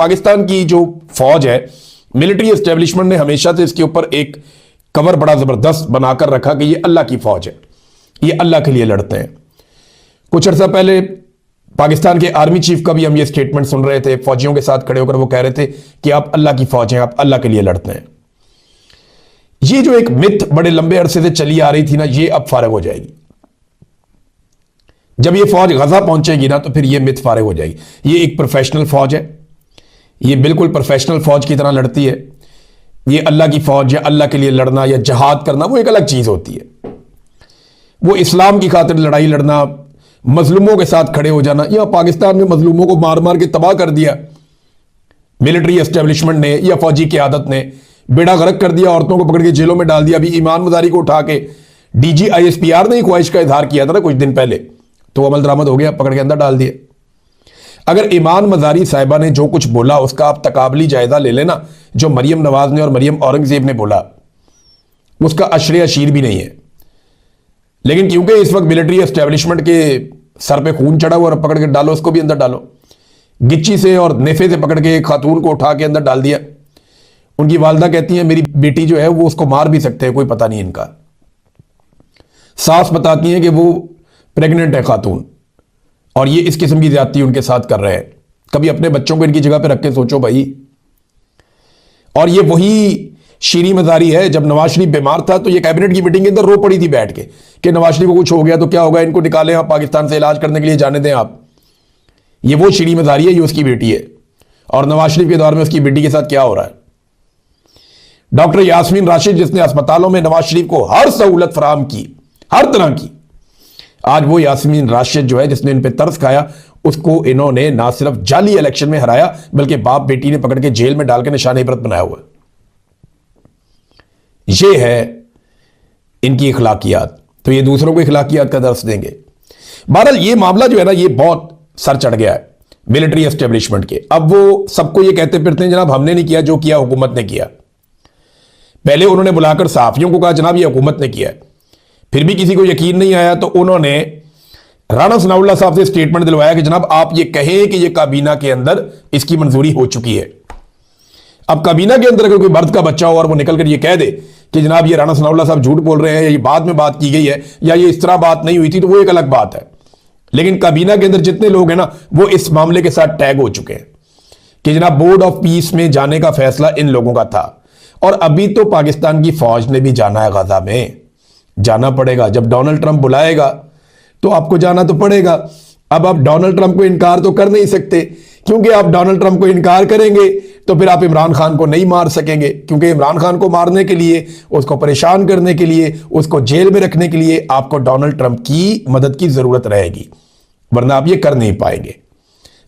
पाकिस्तान की जो फौज है, मिलिट्री एस्टेब्लिशमेंट ने हमेशा से इसके ऊपर एक कवर बड़ा जबरदस्त बनाकर रखा कि ये अल्लाह की फौज है, ये अल्लाह के लिए लड़ते हैं। कुछ अर्सा पहले पाकिस्तान के आर्मी चीफ का भी हम ये स्टेटमेंट सुन रहे थे, फौजियों के साथ खड़े होकर वो कह रहे थे कि आप अल्लाह की फौज हैं, आप अल्लाह के लिए लड़ते हैं। ये जो एक मिथ बड़े लंबे अरसे से चली आ रही थी ना, ये अब फारिग हो जाएगी। जब ये फौज गजा पहुंचेगी ना, तो फिर ये मिथ फारिग हो जाएगी। ये एक प्रोफेशनल फौज है, ये बिल्कुल प्रोफेशनल फौज की तरह लड़ती है। ये अल्लाह की फौज या अल्लाह के लिए लड़ना या जहाद करना वो एक अलग चीज होती है। वो इस्लाम की खातिर लड़ाई लड़ना, मजलूमों के साथ खड़े हो जाना, या पाकिस्तान में मजलूमों को मार मार के तबाह कर दिया मिलिट्री एस्टेब्लिशमेंट ने या फौजी क़यादत ने, बेड़ा गर्क कर दिया, औरतों को पकड़ के जेलों में डाल दिया। अभी ईमान मजारी को उठा के डीजी ISPR ने ही ख्वाहिश का इजहार किया था ना कुछ दिन पहले, तो अमल दरामद हो गया, पकड़ के अंदर डाल दिए। अगर ईमान मजारी साहिबा ने जो कुछ बोला उसका आप तकाबली जायजा ले लेना, जो मरियम नवाज ने और मरियम औरंगजेब ने बोला उसका अशरे अशीर भी नहीं है। लेकिन क्योंकि इस वक्त मिलिट्री एस्टेब्लिशमेंट के सर पे खून चढ़ा हुआ, और पकड़ के डालो, उसको भी अंदर डालो। गिच्ची से और नेफे से पकड़ के खातून को उठा के अंदर डाल दिया। उनकी वालदा कहती है मेरी बेटी जो है वो उसको मार भी सकते हैं, कोई पता नहीं इनका। सास बताती है कि वो प्रेग्नेंट है खातून, और ये इस किस्म की ज्यादती उनके साथ कर रहे हैं। कभी अपने बच्चों को इनकी जगह पे रख के सोचो भाई। और ये वही शीरी मजारी है, जब नवाज शरीफ बीमार था तो ये कैबिनेट की मीटिंग के अंदर रो पड़ी थी बैठ के कि नवाज शरीफ को कुछ हो गया तो क्या होगा, इनको निकालें आप पाकिस्तान से, इलाज करने के लिए जाने दें आप। ये वो शीरी मजारी है, ये उसकी बेटी है। और नवाज शरीफ के दौर में उसकी बेटी के साथ क्या हो रहा है। डॉक्टर यास्मीन राशिद जिसने अस्पतालों में नवाज शरीफ को हर सहूलत फराहम की, हर तरह की, आज वो यास्मीन राशिद जो है जिसने इन पे तरस खाया, उसको इन्होंने ना सिर्फ जाली इलेक्शन में हराया बल्कि बाप बेटी ने पकड़ के जेल में डाल के निशान इबरत बनाया हुआ। ये है इनकी इखलाकियात। तो ये दूसरों को इखलाकियात का दर्स देंगे। बहरहाल ये मामला जो है ना, ये बहुत सर चढ़ गया है मिलिट्री एस्टेब्लिशमेंट के। अब वो सबको ये कहते फिरते हैं जनाब हमने नहीं किया, जो किया हुकूमत ने किया। पहले उन्होंने बुलाकर सहाफियों को कहा जनाब ये हुकूमत ने किया है, फिर भी किसी को यकीन नहीं आया तो उन्होंने राणा सनाउल्लाह साहब से स्टेटमेंट दिलवाया कि जनाब आप ये कहें कि ये काबीना के अंदर इसकी मंजूरी हो चुकी है। अब काबीना के अंदर अगर कोई मर्द का बच्चा हो और वो निकल कर ये कह दे कि जनाब ये राणा सनाउल्लाह साहब झूठ बोल रहे हैं, या ये बाद में बात की गई है, या ये इस तरह बात नहीं हुई थी, तो वो एक अलग बात है। लेकिन काबीना के अंदर जितने लोग हैं ना, वो इस मामले के साथ टैग हो चुके हैं कि जनाब बोर्ड ऑफ पीस में जाने का फैसला इन लोगों का था। और अभी तो पाकिस्तान की फौज ने भी जाना है गजा में, जाना पड़ेगा। जब डोनाल्ड ट्रंप बुलाएगा तो आपको जाना तो पड़ेगा। अब आप डोनाल्ड ट्रंप को इनकार तो कर नहीं सकते, क्योंकि आप डोनाल्ड ट्रंप को इनकार करेंगे तो फिर आप इमरान खान को नहीं मार सकेंगे, क्योंकि इमरान खान को मारने के लिए, उसको परेशान करने के लिए, उसको जेल में रखने के लिए आपको डोनाल्ड ट्रंप की मदद की जरूरत रहेगी, वरना आप ये कर नहीं पाएंगे।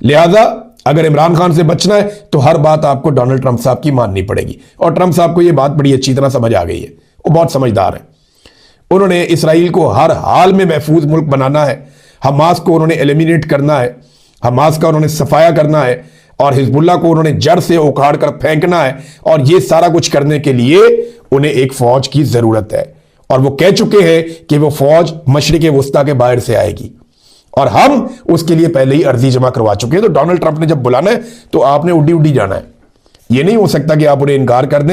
लिहाजा अगर इमरान खान से बचना है तो हर बात आपको डोनाल्ड ट्रंप साहब की माननी पड़ेगी। और ट्रंप साहब को यह बात बड़ी अच्छी तरह समझ आ गई है, वो बहुत समझदार है। उन्होंने इसराइल को हर हाल में महफूज मुल्क बनाना है, हमास को उन्होंने एलिमिनेट करना है, हमास का उन्होंने सफाया करना है, और हिजबुल्लाह को उन्होंने जड़ से उखाड़ कर फेंकना है। और ये सारा कुछ करने के लिए उन्हें एक फौज की जरूरत है, और वो कह चुके हैं कि वो फौज मशरिक वस्ता के बाहर से आएगी, और हम उसके लिए पहले ही अर्जी जमा करवा चुके हैं। तो डोनाल्ड ट्रंप ने जब बुलाना है तो आपने उड्डी उड्डी जाना है। ये नहीं हो सकता कि आप उन्हें इनकार कर दें।